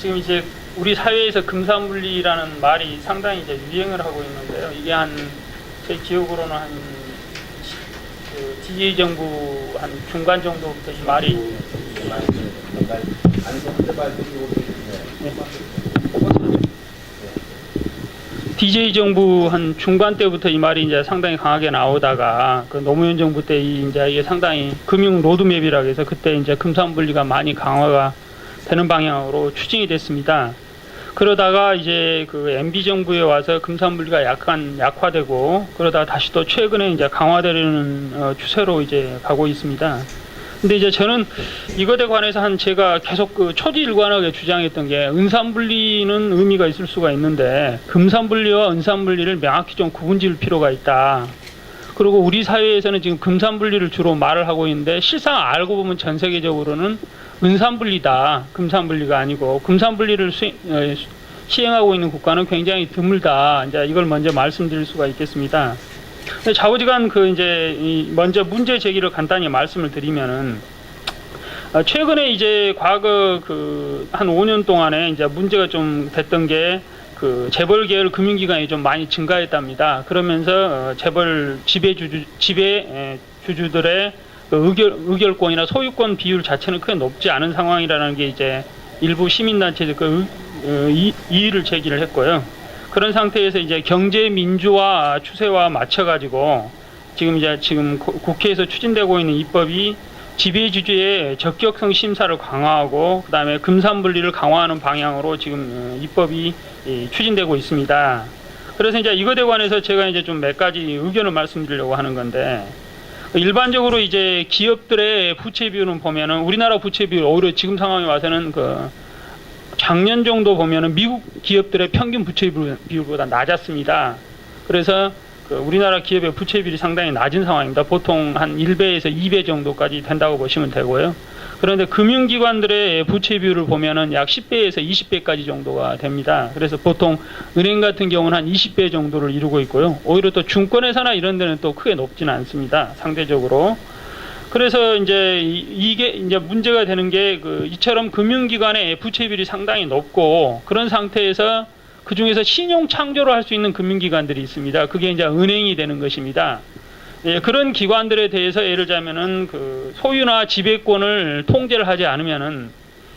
지금 이제 우리 사회에서 금산분리라는 말이 상당히 이제 유행을 하고 있는데요. 이게 제 기억으로는 DJ 정부 한 중간 정도부터 이 말이 DJ 정부 한 중간 때부터 이 말이 이제 상당히 강하게 나오다가 그 노무현 정부 때 이제 이게 상당히 금융 로드맵이라고 해서 그때 이제 금산분리가 많이 강화가 되는 방향으로 추진이 됐습니다. 그러다가 이제 그 MB 정부에 와서 금산분리가 약간 약화되고 그러다가 다시 또 최근에 이제 강화되려는 추세로 이제 가고 있습니다. 근데 이제 저는 이것에 관해서 제가 계속 그 초지일관하게 주장했던 게 은산분리는 의미가 있을 수가 있는데 금산분리와 은산분리를 명확히 좀 구분지을 필요가 있다. 그리고 우리 사회에서는 지금 금산분리를 주로 말을 하고 있는데 실상 알고 보면 전 세계적으로는 은산분리다. 금산분리가 아니고 금산분리를 시행하고 있는 국가는 굉장히 드물다. 이제 이걸 먼저 말씀드릴 수가 있겠습니다. 좌우지간 먼저 문제 제기를 간단히 말씀을 드리면은 최근에 이제 과거 한 5년 동안에 이제 문제가 좀 됐던 게 그 재벌 계열 금융기관이 좀 많이 증가했답니다. 그러면서 재벌 지배주주들의 의결권이나 소유권 비율 자체는 크게 높지 않은 상황이라는 게 이제 일부 시민단체들 이의를 제기를 했고요. 그런 상태에서 이제 경제 민주화 추세와 맞춰가지고 지금 국회에서 추진되고 있는 입법이 지배주주의 적격성 심사를 강화하고 그다음에 금산분리를 강화하는 방향으로 지금 입법이 추진되고 있습니다. 그래서 이제 이것에 관해서 제가 이제 좀 몇 가지 의견을 말씀드리려고 하는 건데 일반적으로 이제 기업들의 부채 비율은 보면은 우리나라 부채 비율 오히려 지금 상황에 와서는 작년 정도 보면은 미국 기업들의 평균 부채 비율보다 낮았습니다. 그래서 우리나라 기업의 부채 비율이 상당히 낮은 상황입니다. 보통 한 1배에서 2배 정도까지 된다고 보시면 되고요. 그런데 금융기관들의 부채 비율을 보면은 약 10배에서 20배까지 정도가 됩니다. 그래서 보통 은행 같은 경우는 한 20배 정도를 이루고 있고요. 오히려 또 증권회사나 이런 데는 또 크게 높지는 않습니다. 상대적으로. 그래서 이게 문제가 되는 게 이처럼 금융기관의 부채 비율이 상당히 높고 그런 상태에서 그 중에서 신용 창조를 할 수 있는 금융기관들이 있습니다. 그게 이제 은행이 되는 것입니다. 예, 그런 기관들에 대해서 예를 들자면은 소유나 지배권을 통제를 하지 않으면은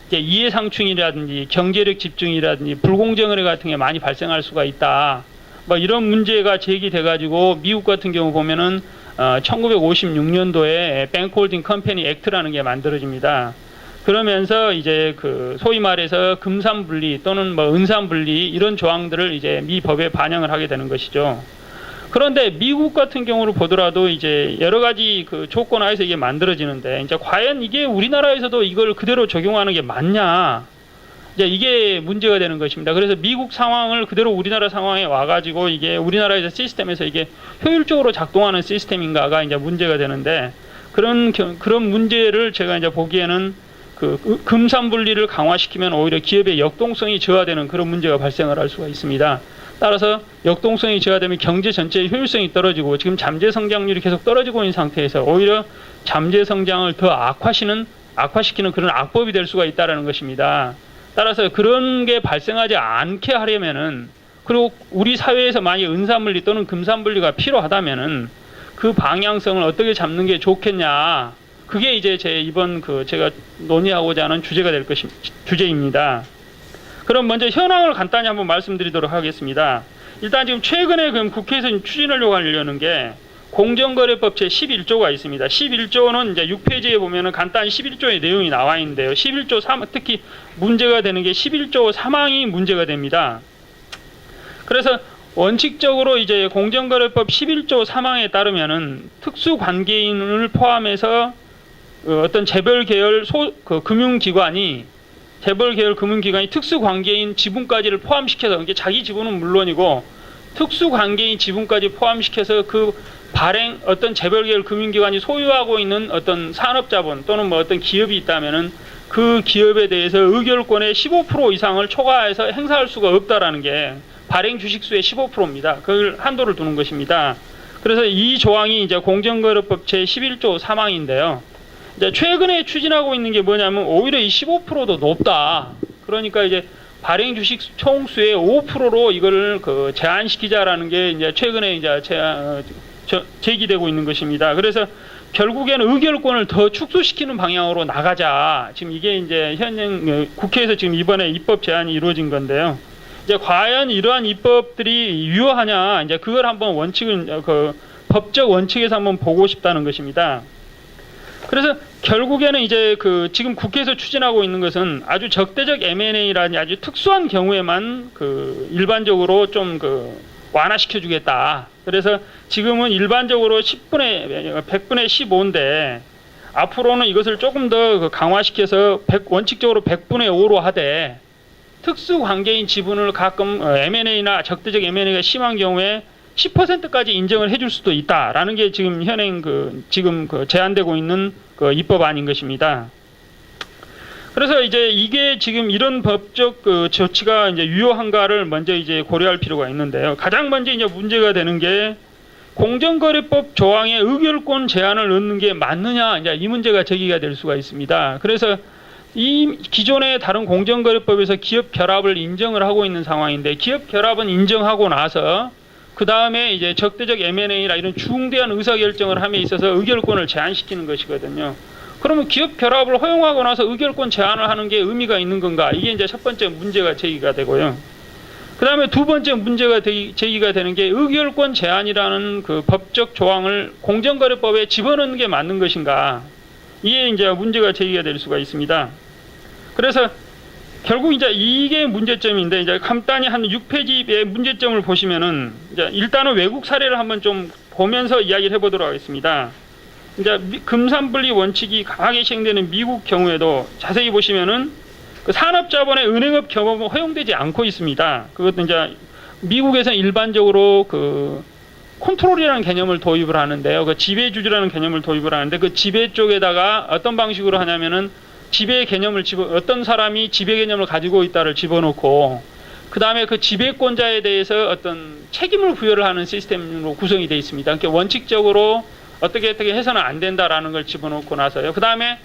이제 이해상충이라든지 경제력 집중이라든지 불공정 거래 같은 게 많이 발생할 수가 있다. 뭐 이런 문제가 제기돼 가지고 미국 같은 경우 보면은 1956년도에 뱅크홀딩 컴퍼니 액트라는 게 만들어집니다. 그러면서 이제 소위 말해서 금산분리 또는 뭐 은산분리 이런 조항들을 이제 미 법에 반영을 하게 되는 것이죠. 그런데 미국 같은 경우를 보더라도 이제 여러 가지 조건 하에서 이게 만들어지는데 이제 과연 이게 우리나라에서도 이걸 그대로 적용하는 게 맞냐? 이제 이게 문제가 되는 것입니다. 그래서 미국 상황을 그대로 우리나라 상황에 와가지고 이게 우리나라에서 시스템에서 이게 효율적으로 작동하는 시스템인가가 이제 문제가 되는데 그런 문제를 제가 이제 보기에는 금산분리를 강화시키면 오히려 기업의 역동성이 저하되는 그런 문제가 발생을 할 수가 있습니다. 따라서 역동성이 저하되면 경제 전체의 효율성이 떨어지고 지금 잠재 성장률이 계속 떨어지고 있는 상태에서 오히려 잠재 성장을 더 악화시키는 그런 악법이 될 수가 있다는 것입니다. 따라서 그런 게 발생하지 않게 하려면은 그리고 우리 사회에서 만약 은산분리 또는 금산분리가 필요하다면은 그 방향성을 어떻게 잡는 게 좋겠냐. 그게 이제 이번 제가 논의하고자 하는 주제가 될 주제입니다. 그럼 먼저 현황을 간단히 한번 말씀드리도록 하겠습니다. 일단 지금 최근에 국회에서 추진하려고 하려는 게 공정거래법 제11조가 있습니다. 11조는 이제 6페이지에 보면은 간단히 11조의 내용이 나와 있는데요. 11조 3, 특히 문제가 되는 게 11조 3항이 문제가 됩니다. 그래서 원칙적으로 이제 공정거래법 11조 3항에 따르면은 특수관계인을 포함해서 어떤 재벌 계열 금융기관이 특수관계인 지분까지를 포함시켜서 이게 자기 지분은 물론이고 특수관계인 지분까지 포함시켜서 어떤 재벌 계열 금융기관이 소유하고 있는 어떤 산업자본 또는 뭐 어떤 기업이 있다면은 그 기업에 대해서 의결권의 15% 이상을 초과해서 행사할 수가 없다라는 게 발행 주식수의 15%입니다. 그걸 한도를 두는 것입니다. 그래서 이 조항이 이제 공정거래법 제11조 3항인데요. 이제 최근에 추진하고 있는 게 뭐냐면 오히려 이 15%도 높다. 그러니까 이제 발행 주식 총수의 5%로 이걸 그 제한시키자라는 게 이제 최근에 이제 제기되고 있는 것입니다. 그래서 결국에는 의결권을 더 축소시키는 방향으로 나가자. 지금 이게 이제 현행 국회에서 지금 이번에 입법 제안이 이루어진 건데요. 이제 과연 이러한 입법들이 유효하냐, 이제 그걸 한번 원칙을 그 법적 원칙에서 한번 보고 싶다는 것입니다. 그래서 결국에는 이제 그 지금 국회에서 추진하고 있는 것은 아주 적대적 M&A라는 아주 특수한 경우에만 그 일반적으로 좀 그 완화시켜 주겠다. 그래서 지금은 일반적으로 100분의 15인데 앞으로는 이것을 조금 더 강화시켜서 원칙적으로 100분의 5로 하되 특수 관계인 지분을 가끔 M&A나 적대적 M&A가 심한 경우에 10%까지 인정을 해줄 수도 있다라는 게 지금 현행 지금 제안되고 있는 입법안인 것입니다. 그래서 이제 이게 지금 이런 법적 조치가 이제 유효한가를 먼저 이제 고려할 필요가 있는데요. 가장 먼저 이제 문제가 되는 게 공정거래법 조항에 의결권 제한을 넣는 게 맞느냐, 이제 이 문제가 제기가 될 수가 있습니다. 그래서 이 기존의 다른 공정거래법에서 기업 결합을 인정을 하고 있는 상황인데 기업 결합은 인정하고 나서 그 다음에 이제 적대적 M&A나 이런 중대한 의사결정을 함에 있어서 의결권을 제한시키는 것이거든요. 그러면 기업 결합을 허용하고 나서 의결권 제한을 하는 게 의미가 있는 건가? 이게 이제 첫 번째 문제가 제기가 되고요. 그 다음에 두 번째 문제가 제기가 되는 게 의결권 제한이라는 그 법적 조항을 공정거래법에 집어넣는 게 맞는 것인가? 이게 이제 문제가 제기가 될 수가 있습니다. 그래서 결국 이제 이게 문제점인데 이제 간단히 한 6페이지의 문제점을 보시면은 이제 일단은 외국 사례를 한번 좀 보면서 이야기를 해보도록 하겠습니다. 이제 금산분리 원칙이 강하게 시행되는 미국 경우에도 자세히 보시면은 그 산업자본의 은행업 경험은 허용되지 않고 있습니다. 그것도 이제 미국에서는 일반적으로 그 컨트롤이라는 개념을 도입을 하는데요. 그 지배주주라는 개념을 도입을 하는데 그 지배 쪽에다가 어떤 방식으로 하냐면은 지배 개념을 어떤 사람이 지배 개념을 가지고 있다를 집어넣고 그 다음에 그 지배권자에 대해서 어떤 책임을 부여를 하는 시스템으로 구성이 되어 있습니다. 그러니까 원칙적으로 어떻게 해서는 안 된다라는 걸 집어넣고 나서요. 그 다음에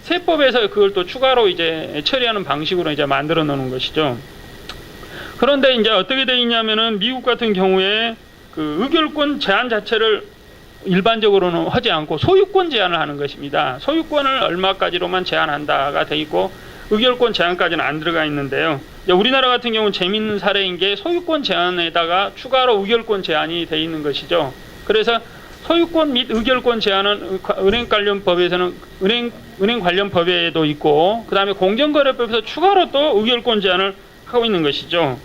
세법에서 그걸 또 추가로 이제 처리하는 방식으로 이제 만들어 놓는 것이죠. 그런데 이제 어떻게 되어 있냐면은 미국 같은 경우에 그 의결권 제한 자체를 일반적으로는 하지 않고 소유권 제한을 하는 것입니다. 소유권을 얼마까지로만 제한한다가 돼 있고 의결권 제한까지는 안 들어가 있는데요. 우리나라 같은 경우는 재미있는 사례인 게 소유권 제한에다가 추가로 의결권 제한이 돼 있는 것이죠. 그래서 소유권 및 의결권 제한은 은행 관련 법에서는 은행 관련 법에도 있고 그 다음에 공정거래법에서 추가로 또 의결권 제한을 하고 있는 것이죠.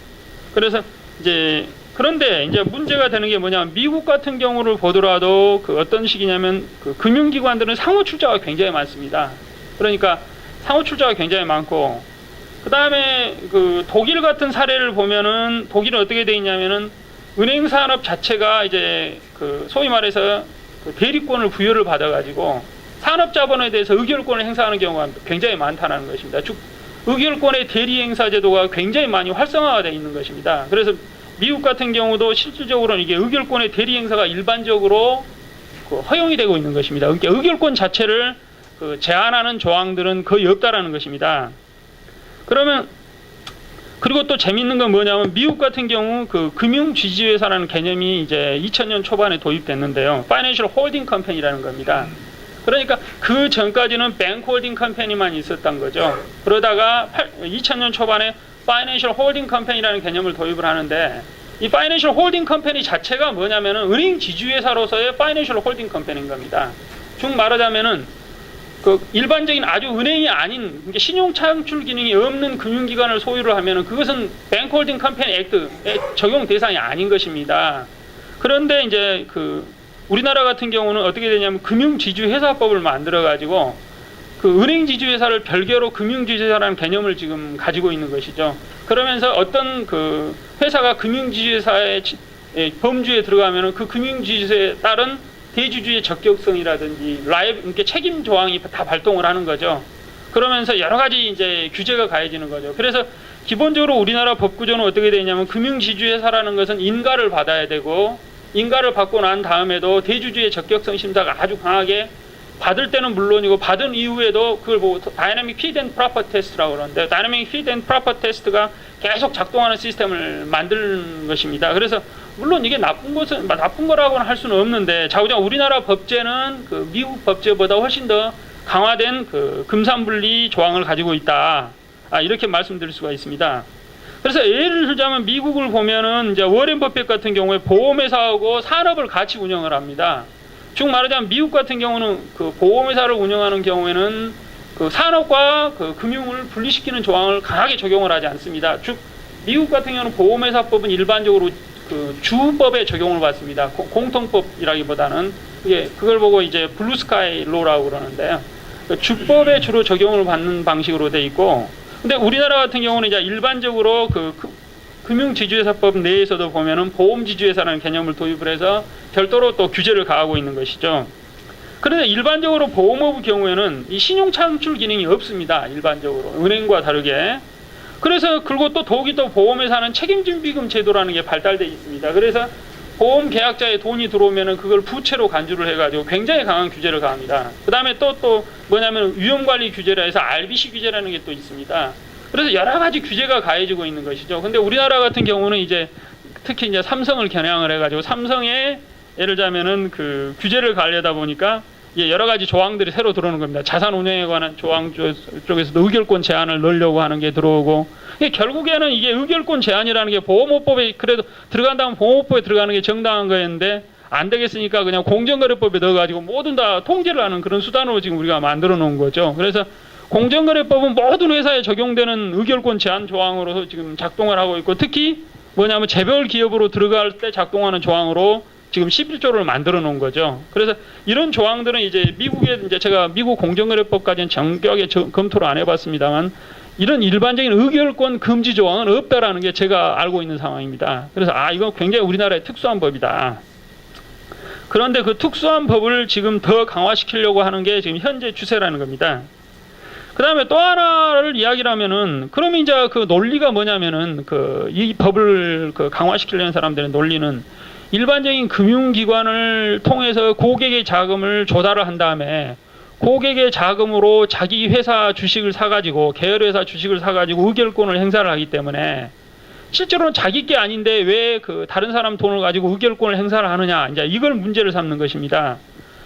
그래서 이제 그런데 이제 문제가 되는 게 뭐냐면 미국 같은 경우를 보더라도 그 어떤 식이냐면 그 금융기관들은 상호 출자가 굉장히 많습니다. 그러니까 상호 출자가 굉장히 많고 그 다음에 그 독일 같은 사례를 보면은 독일은 어떻게 돼 있냐면은 은행 산업 자체가 이제 그 소위 말해서 그 대리권을 부여를 받아가지고 산업자본에 대해서 의결권을 행사하는 경우가 굉장히 많다는 것입니다. 즉 의결권의 대리 행사 제도가 굉장히 많이 활성화가 되어 있는 것입니다. 그래서 미국 같은 경우도 실질적으로는 이게 의결권의 대리 행사가 일반적으로 그 허용이 되고 있는 것입니다. 그러니까 의결권 자체를 그 제한하는 조항들은 거의 없다라는 것입니다. 그러면 그리고 또 재밌는 건 뭐냐면 미국 같은 경우 그 금융 지주회사라는 개념이 이제 2000년 초반에 도입됐는데요. Financial Holding Company라는 겁니다. 그러니까 그 전까지는 뱅크 홀딩 컴퍼니만 있었던 거죠. 그러다가 2000년 초반에 Financial Holding Company라는 개념을 도입을 하는데 이 Financial Holding Company 자체가 뭐냐면은 은행 지주회사로서의 Financial Holding Company인 겁니다. 즉 말하자면은 그 일반적인 아주 은행이 아닌 그러니까 신용 창출 기능이 없는 금융기관을 소유를 하면은 그것은 뱅크 홀딩 컴퍼니 액트의 적용 대상이 아닌 것입니다. 그런데 이제 그 우리나라 같은 경우는 어떻게 되냐면 금융지주회사법을 만들어 가지고 그 은행지주회사를 별개로 금융지주회사라는 개념을 지금 가지고 있는 것이죠. 그러면서 어떤 그 회사가 금융지주회사의 범주에 들어가면은 그 금융지주회사에 따른 대주주의 적격성이라든지 그러니까 책임 조항이 다 발동을 하는 거죠. 그러면서 여러 가지 이제 규제가 가해지는 거죠. 그래서 기본적으로 우리나라 법 구조는 어떻게 되냐면 금융지주회사라는 것은 인가를 받아야 되고 인가를 받고 난 다음에도 대주주의 적격성 심사가 아주 강하게 받을 때는 물론이고 받은 이후에도 그걸 보고 다이내믹 피드 앤 프로퍼 테스트라고 그러는데 다이내믹 피드 앤 프로퍼 테스트가 계속 작동하는 시스템을 만드는 것입니다. 그래서 물론 이게 나쁜 거라고는 할 수는 없는데 자우장 우리나라 법제는 그 미국 법제보다 훨씬 더 강화된 그 금산분리 조항을 가지고 있다. 이렇게 말씀드릴 수가 있습니다. 그래서 예를 들자면 미국을 보면은 이제 워렌 버핏 같은 경우에 보험회사하고 산업을 같이 운영을 합니다. 즉 말하자면 미국 같은 경우는 그 보험회사를 운영하는 경우에는 그 산업과 그 금융을 분리시키는 조항을 강하게 적용을 하지 않습니다. 즉 미국 같은 경우는 보험회사법은 일반적으로 그 주법에 적용을 받습니다. 공통법이라기보다는 그걸 보고 이제 블루스카이 로라고 그러는데요. 그 주법에 주로 적용을 받는 방식으로 돼 있고, 근데 우리나라 같은 경우는 이제 일반적으로 금융지주회사법 내에서도 보면은 보험지주회사라는 개념을 도입을 해서 별도로 또 규제를 가하고 있는 것이죠. 그런데 일반적으로 보험업의 경우에는 이 신용 창출 기능이 없습니다. 일반적으로 은행과 다르게. 그래서 그리고 또 더욱이 또 보험회사는 책임진비금 제도라는 게 발달되어 있습니다. 그래서 보험 계약자의 돈이 들어오면은 그걸 부채로 간주를 해가지고 굉장히 강한 규제를 가합니다. 그 다음에 또 뭐냐면 위험관리 규제라 해서 RBC 규제라는 게 또 있습니다. 그래서 여러 가지 규제가 가해지고 있는 것이죠. 근데 우리나라 같은 경우는 이제 특히 이제 삼성을 겨냥을 해가지고 삼성에 예를 들자면은 그 규제를 가하려다 보니까 여러 가지 조항들이 새로 들어오는 겁니다. 자산 운영에 관한 조항 쪽에서도 의결권 제한을 넣으려고 하는 게 들어오고, 결국에는 이게 의결권 제한이라는 게 보험업법에 그래도 들어간다면 보험업법에 들어가는 게 정당한 거였는데 안 되겠으니까 그냥 공정거래법에 넣어가지고 모든 다 통제를 하는 그런 수단으로 지금 우리가 만들어 놓은 거죠. 그래서 공정거래법은 모든 회사에 적용되는 의결권 제한 조항으로 지금 작동을 하고 있고, 특히 뭐냐면 재벌 기업으로 들어갈 때 작동하는 조항으로 지금 11조를 만들어 놓은 거죠. 그래서 이런 조항들은 이제 제가 미국 공정거래법까지는 정교하게 검토를 안 해봤습니다만 이런 일반적인 의결권 금지 조항은 없다라는 게 제가 알고 있는 상황입니다. 그래서 이건 굉장히 우리나라의 특수한 법이다. 그런데 그 특수한 법을 지금 더 강화시키려고 하는 게 지금 현재 추세라는 겁니다. 그 다음에 또 하나를 이야기를 하면은, 그러면 이제 그 논리가 뭐냐면은, 이 법을 강화시키려는 사람들의 논리는 일반적인 금융기관을 통해서 고객의 자금을 조달을 한 다음에 고객의 자금으로 자기 회사 주식을 사가지고, 계열회사 주식을 사가지고 의결권을 행사를 하기 때문에 실제로는 자기 게 아닌데 왜 다른 사람 돈을 가지고 의결권을 행사를 하느냐, 이제 이걸 문제를 삼는 것입니다.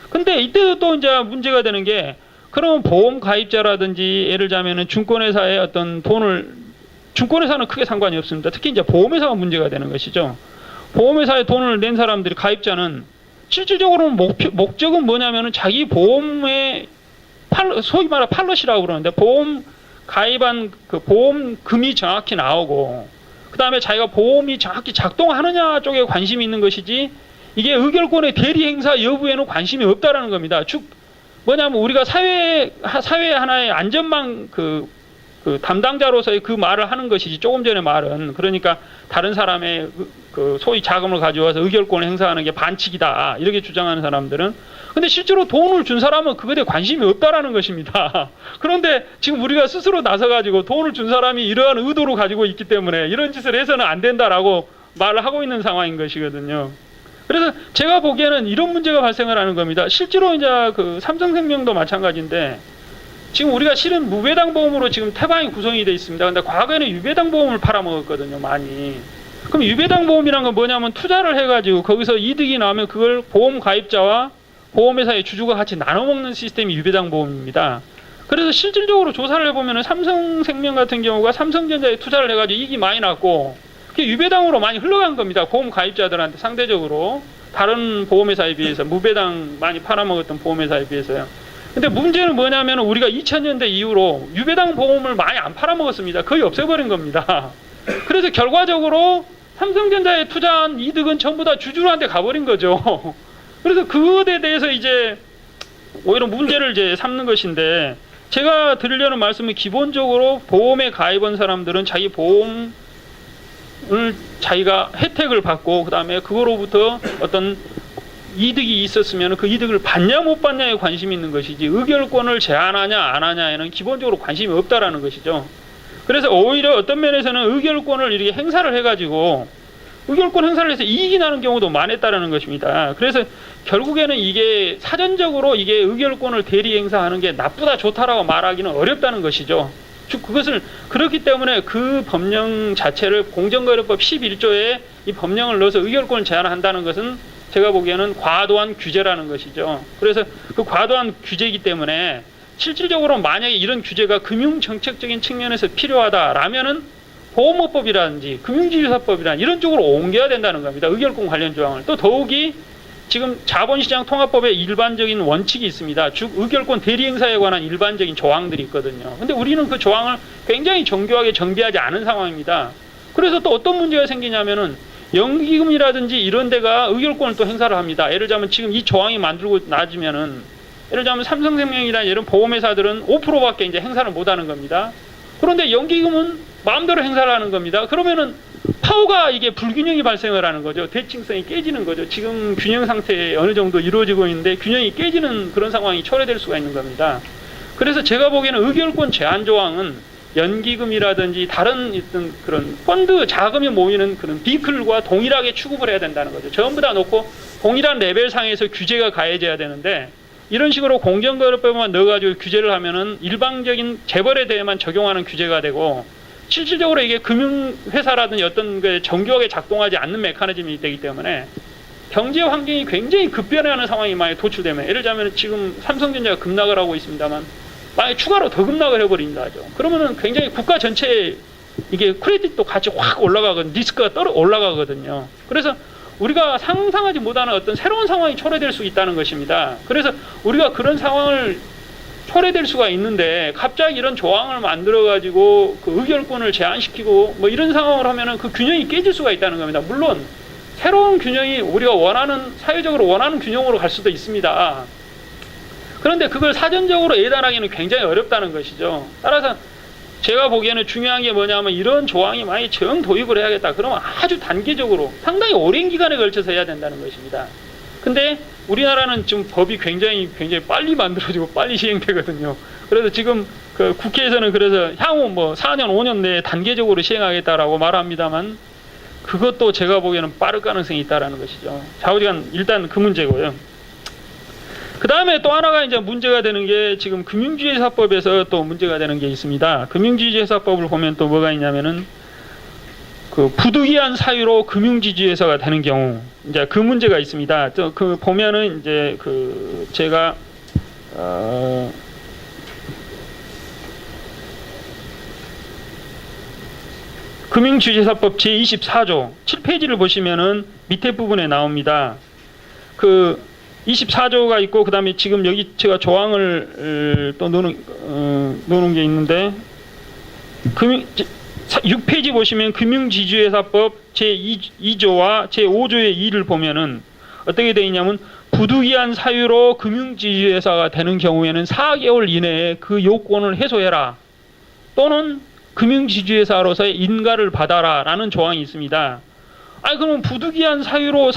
근데 이때도 또 이제 문제가 되는 게, 그러면 보험 가입자라든지 예를 들자면은 증권회사의 어떤 돈을, 증권회사는 크게 상관이 없습니다. 특히 이제 보험회사가 문제가 되는 것이죠. 보험회사에 돈을 낸 사람들이, 가입자는 실질적으로는 목적은 뭐냐면은 자기 보험의 소위 말해 팔럿이라고 그러는데, 보험 가입한 그 보험금이 정확히 나오고 그 다음에 자기가 보험이 정확히 작동하느냐 쪽에 관심이 있는 것이지, 이게 의결권의 대리 행사 여부에는 관심이 없다라는 겁니다. 즉 뭐냐면 우리가 사회 하나의 안전망 담당자로서의 그 말을 하는 것이지, 조금 전에 말은, 그러니까 다른 사람의 소위 자금을 가져와서 의결권을 행사하는 게 반칙이다 이렇게 주장하는 사람들은, 근데 실제로 돈을 준 사람은 그것에 관심이 없다라는 것입니다. 그런데 지금 우리가 스스로 나서가지고 돈을 준 사람이 이러한 의도로 가지고 있기 때문에 이런 짓을 해서는 안 된다라고 말을 하고 있는 상황인 것이거든요. 그래서 제가 보기에는 이런 문제가 발생을 하는 겁니다. 실제로 이제 삼성생명도 마찬가지인데, 지금 우리가 실은 무배당 보험으로 지금 태반이 구성이 되어 있습니다. 근데 과거에는 유배당 보험을 팔아먹었거든요, 많이. 그럼 유배당 보험이란 건 뭐냐면 투자를 해가지고 거기서 이득이 나오면 그걸 보험 가입자와 보험회사의 주주가 같이 나눠먹는 시스템이 유배당 보험입니다. 그래서 실질적으로 조사를 해보면 삼성생명 같은 경우가 삼성전자에 투자를 해가지고 이익이 많이 났고, 그게 유배당으로 많이 흘러간 겁니다. 보험 가입자들한테 상대적으로 다른 보험회사에 비해서, 무배당 많이 팔아먹었던 보험회사에 비해서요. 근데 문제는 뭐냐면 우리가 2000년대 이후로 유배당 보험을 많이 안 팔아먹었습니다. 거의 없애버린 겁니다. 그래서 결과적으로 삼성전자에 투자한 이득은 전부 다 주주한테 가버린 거죠. 그래서 그것에 대해서 이제 오히려 문제를 이제 삼는 것인데, 제가 드리려는 말씀은 기본적으로 보험에 가입한 사람들은 자기 보험을 자기가 혜택을 받고 그 다음에 그거로부터 어떤 이득이 있었으면 그 이득을 받냐 못 받냐에 관심이 있는 것이지, 의결권을 제한하냐 안 하냐에는 기본적으로 관심이 없다라는 것이죠. 그래서 오히려 어떤 면에서는 의결권을 이렇게 행사를 해가지고 의결권 행사를 해서 이익이 나는 경우도 많았다라는 것입니다. 그래서 결국에는 이게 사전적으로 이게 의결권을 대리 행사하는 게 나쁘다 좋다라고 말하기는 어렵다는 것이죠. 즉 그것을 그렇기 때문에 그 법령 자체를 공정거래법 11조에 이 법령을 넣어서 의결권을 제한한다는 것은 제가 보기에는 과도한 규제라는 것이죠. 그래서 그 과도한 규제이기 때문에 실질적으로 만약에 이런 규제가 금융정책적인 측면에서 필요하다라면은 보험업법이라든지 금융지주사법이라든지 이런 쪽으로 옮겨야 된다는 겁니다. 의결권 관련 조항을. 또 더욱이 지금 자본시장 통합법에 일반적인 원칙이 있습니다. 즉 의결권 대리행사에 관한 일반적인 조항들이 있거든요. 근데 우리는 그 조항을 굉장히 정교하게 정비하지 않은 상황입니다. 그래서 또 어떤 문제가 생기냐면은 연기금이라든지 이런 데가 의결권을 또 행사를 합니다. 예를 들자면 지금 이 조항이 만들고 나지면은 예를 들자면 삼성생명이나 이런 보험회사들은 5%밖에 이제 행사를 못 하는 겁니다. 그런데 연기금은 마음대로 행사를 하는 겁니다. 그러면은 파워가 이게 불균형이 발생을 하는 거죠. 대칭성이 깨지는 거죠. 지금 균형 상태에 어느 정도 이루어지고 있는데 균형이 깨지는 그런 상황이 초래될 수가 있는 겁니다. 그래서 제가 보기에는 의결권 제한 조항은 연기금이라든지 다른 어떤 그런 펀드 자금이 모이는 그런 비클과 동일하게 취급을 해야 된다는 거죠. 전부 다 놓고 동일한 레벨 상에서 규제가 가해져야 되는데 이런 식으로 공정거래법만 넣어가지고 규제를 하면은 일방적인 재벌에 대해만 적용하는 규제가 되고 실질적으로 이게 금융회사라든지 어떤 그 정교하게 작동하지 않는 메커니즘이 되기 때문에 경제 환경이 굉장히 급변하는 상황이 많이 도출되면 예를 들자면 지금 삼성전자가 급락을 하고 있습니다만 만약에 추가로 더 급락을 해버린다 하죠. 그러면은 굉장히 국가 전체에 이게 크레딧도 같이 확 올라가거든요. 리스크가 올라가거든요. 그래서 우리가 상상하지 못하는 어떤 새로운 상황이 초래될 수 있다는 것입니다. 그래서 우리가 그런 상황을 초래될 수가 있는데 갑자기 이런 조항을 만들어가지고 그 의결권을 제한시키고 뭐 이런 상황을 하면은 그 균형이 깨질 수가 있다는 겁니다. 물론 새로운 균형이 우리가 원하는 사회적으로 원하는 균형으로 갈 수도 있습니다. 그런데 그걸 사전적으로 예단하기는 굉장히 어렵다는 것이죠. 따라서 제가 보기에는 중요한 게 뭐냐면 이런 조항이 만약에 정도입을 해야겠다. 그러면 아주 단계적으로 상당히 오랜 기간에 걸쳐서 해야 된다는 것입니다. 근데 우리나라는 지금 법이 굉장히 빨리 만들어지고 빨리 시행되거든요. 그래서 지금 그 국회에서는 그래서 향후 뭐 4년, 5년 내에 단계적으로 시행하겠다라고 말합니다만 그것도 제가 보기에는 빠를 가능성이 있다라는 것이죠. 좌우지간 일단 그 문제고요. 그 다음에 또 하나가 이제 문제가 되는 게 지금 금융지주회사법에서 또 문제가 되는 게 있습니다. 금융지주회사법을 보면 또 뭐가 있냐면은 그 부득이한 사유로 금융지주회사가 되는 경우 이제 그 문제가 있습니다. 또 그 보면은 이제 그 제가 금융지주회사법 제24조 7페이지를 보시면은 밑에 부분에 나옵니다. 그 24조가 있고 그 다음에 지금 여기 제가 조항을 또 놓는 게 있는데 6페이지 보시면 금융지주회사법 제2조와 제5조의 2를 보면은 어떻게 되어 있냐면 부득이한 사유로 금융지주회사가 되는 경우에는 4개월 이내에 그 요건을 해소해라 또는 금융지주회사로서의 인가를 받아라 라는 조항이 있습니다. 아니 그러면 부득이한 사유로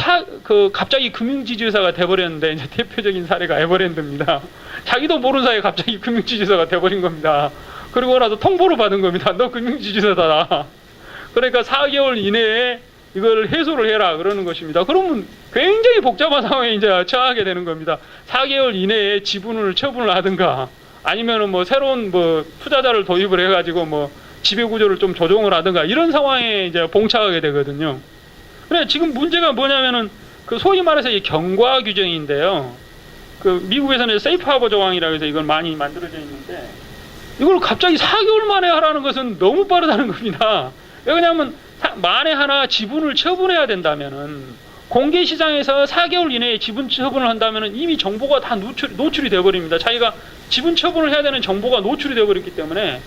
갑자기 금융지주회사가 돼버렸는데 이제 대표적인 사례가 에버랜드입니다. 자기도 모르는 사이에 갑자기 금융지주회사가 돼버린 겁니다. 그리고 나서 통보를 받은 겁니다. 너 금융지주회사다. 그러니까 4개월 이내에 이걸 해소를 해라 그러는 것입니다. 그러면 굉장히 복잡한 상황에 이제 처하게 되는 겁니다. 4개월 이내에 지분을 처분을 하든가 아니면은 뭐 새로운 뭐 투자자를 도입을 해가지고 뭐 지배구조를 좀 조정을 하든가 이런 상황에 이제 봉착하게 되거든요. 그래 지금 문제가 뭐냐면은 그 소위 말해서 이 경과 규정인데요. 그 미국에서는 세이프 하버 조항이라고 해서 이걸 많이 만들어져 있는데 이걸 갑자기 4개월 만에 하라는 것은 너무 빠르다는 겁니다. 왜냐하면 만에 하나 지분을 처분해야 된다면은 공개 시장에서 4개월 이내에 지분 처분을 한다면은 이미 정보가 다 노출이 되어 버립니다. 자기가 지분 처분을 해야 되는 정보가 노출이 되어 버렸기 때문에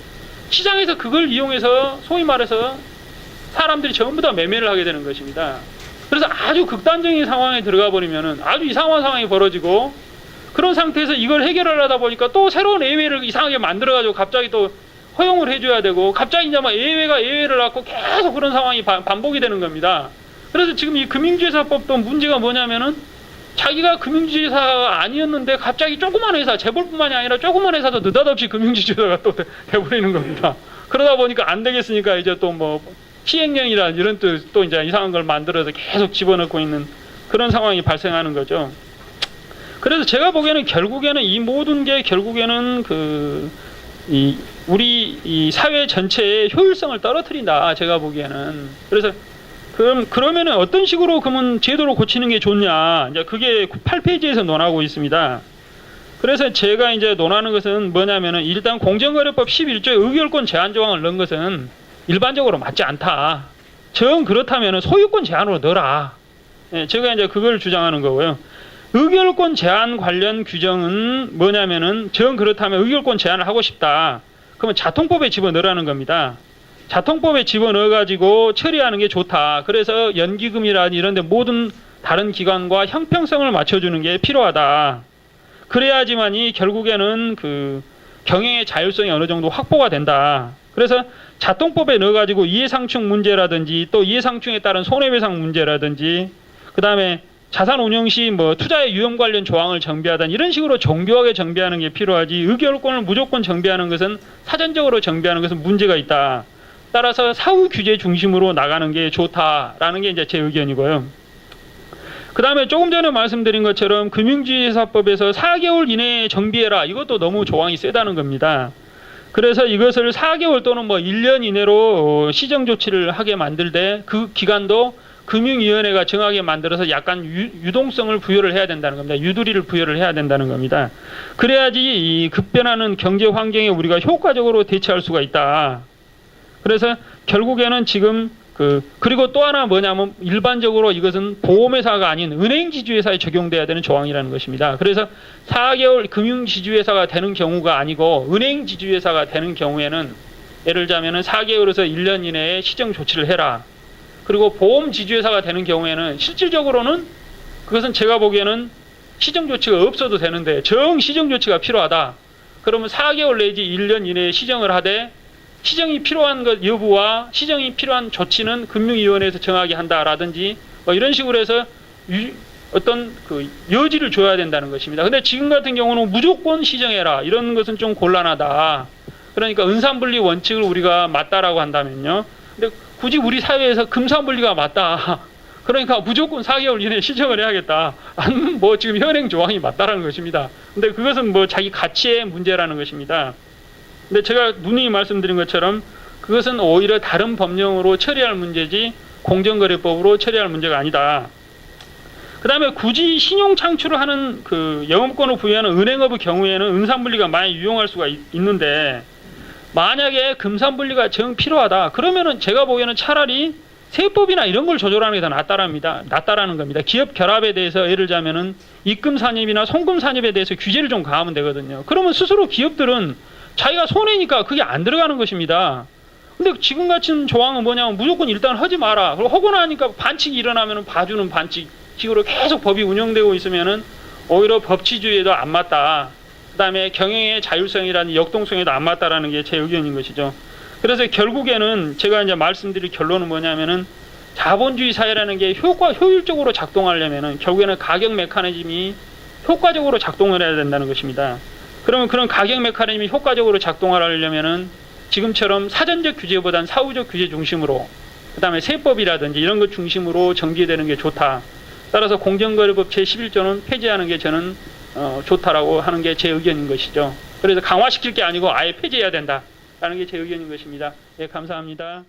시장에서 그걸 이용해서 소위 말해서 사람들이 전부 다 매매를 하게 되는 것입니다. 그래서 아주 극단적인 상황에 들어가 버리면은 아주 이상한 상황이 벌어지고 그런 상태에서 이걸 해결하려다 보니까 또 새로운 예외를 이상하게 만들어가지고 갑자기 또 허용을 해줘야 되고 갑자기 이제 막 예외를 갖고 계속 그런 상황이 반복이 되는 겁니다. 그래서 지금 이 금융지주회사법도 문제가 뭐냐면은 자기가 금융지주회사가 아니었는데 갑자기 조그만 회사, 재벌뿐만이 아니라 조그만 회사도 느닷없이 금융지주회사가 또 돼버리는 겁니다. 그러다 보니까 안 되겠으니까 이제 또 뭐 시행령이라 이런 또 이제 이상한 걸 만들어서 계속 집어넣고 있는 그런 상황이 발생하는 거죠. 그래서 제가 보기에는 결국에는 이 모든 게 결국에는 우리 이 사회 전체의 효율성을 떨어뜨린다. 제가 보기에는. 그래서 그러면은 어떤 식으로 그러면 제도를 고치는 게 좋냐. 이제 그게 8페이지에서 논하고 있습니다. 그래서 제가 이제 논하는 것은 뭐냐면은 일단 공정거래법 11조에 의결권 제한 조항을 넣은 것은 일반적으로 맞지 않다. 정 그렇다면은 소유권 제한으로 넣어라. 예, 제가 이제 그걸 주장하는 거고요. 의결권 제한 관련 규정은 뭐냐면은 정 그렇다면 의결권 제한을 하고 싶다. 그러면 자통법에 집어넣으라는 겁니다. 자통법에 집어넣어가지고 처리하는 게 좋다. 그래서 연기금이라든지 이런 데 모든 다른 기관과 형평성을 맞춰주는 게 필요하다. 그래야지만이 결국에는 경영의 자율성이 어느 정도 확보가 된다. 그래서 자통법에 넣어가지고 이해상충 문제라든지 또 이해상충에 따른 손해배상 문제라든지 그 다음에 자산운용 시 투자의 유형 관련 조항을 정비하든 이런 식으로 정교하게 정비하는 게 필요하지 의결권을 무조건 정비하는 것은 사전적으로 정비하는 것은 문제가 있다. 따라서 사후 규제 중심으로 나가는 게 좋다라는 게 이제 제 의견이고요. 그 다음에 조금 전에 말씀드린 것처럼 금융지주회사법에서 4개월 이내에 정비해라. 이것도 너무 조항이 세다는 겁니다. 그래서 이것을 4개월 또는 1년 이내로 시정조치를 하게 만들되 그 기간도 금융위원회가 정하게 만들어서 약간 유동성을 부여를 해야 된다는 겁니다. 유두리를 부여를 해야 된다는 겁니다. 그래야지 이 급변하는 경제 환경에 우리가 효과적으로 대처할 수가 있다. 그래서 결국에는 지금 그리고 또 하나 뭐냐면 일반적으로 이것은 보험회사가 아닌 은행지주회사에 적용돼야 되는 조항이라는 것입니다. 그래서 4개월 금융지주회사가 되는 경우가 아니고 은행지주회사가 되는 경우에는 예를 들자면 4개월에서 1년 이내에 시정 조치를 해라. 그리고 보험지주회사가 되는 경우에는 실질적으로는 그것은 제가 보기에는 시정조치가 없어도 되는데 시정조치가 필요하다. 그러면 4개월 내지 1년 이내에 시정을 하되 시정이 필요한 것 여부와 시정이 필요한 조치는 금융위원회에서 정하게 한다라든지 이런 식으로 해서 어떤 여지를 줘야 된다는 것입니다. 근데 지금 같은 경우는 무조건 시정해라. 이런 것은 좀 곤란하다. 그러니까 은산분리 원칙을 우리가 맞다라고 한다면요. 근데 굳이 우리 사회에서 금산분리가 맞다. 그러니까 무조건 4개월 이내에 시정을 해야겠다. 아니면 지금 현행 조항이 맞다라는 것입니다. 근데 그것은 자기 가치의 문제라는 것입니다. 근데 제가 누누이 말씀드린 것처럼 그것은 오히려 다른 법령으로 처리할 문제지 공정거래법으로 처리할 문제가 아니다. 그 다음에 굳이 신용 창출을 하는 영업권을 부여하는 은행업의 경우에는 은산분리가 많이 유용할 수가 있는데 만약에 금산분리가 정 필요하다. 그러면은 제가 보기에는 차라리 세법이나 이런 걸 조절하는 게 더 낫다라는 겁니다. 기업 결합에 대해서 예를 들자면은 입금 산입이나 송금 산입에 대해서 규제를 좀 가하면 되거든요. 그러면 스스로 기업들은 자기가 손해니까 그게 안 들어가는 것입니다. 근데 지금 같은 조항은 뭐냐면 무조건 일단 하지 마라. 그리고 하고 나니까 반칙이 일어나면은 봐주는 반칙식으로 계속 법이 운영되고 있으면은 오히려 법치주의에도 안 맞다. 그 다음에 경영의 자율성이라는 역동성에도 안 맞다라는 게 제 의견인 것이죠. 그래서 결국에는 제가 이제 말씀드릴 결론은 뭐냐면은 자본주의 사회라는 게 효율적으로 작동하려면은 결국에는 가격 메커니즘이 효과적으로 작동을 해야 된다는 것입니다. 그러면 그런 가격 메커니즘이 효과적으로 작동을 하려면은 지금처럼 사전적 규제보다는 사후적 규제 중심으로 그 다음에 세법이라든지 이런 것 중심으로 전개되는 게 좋다. 따라서 공정거래법 제11조는 폐지하는 게 저는 좋다라고 하는 게 제 의견인 것이죠. 그래서 강화시킬 게 아니고 아예 폐지해야 된다라는 게 제 의견인 것입니다. 네, 감사합니다.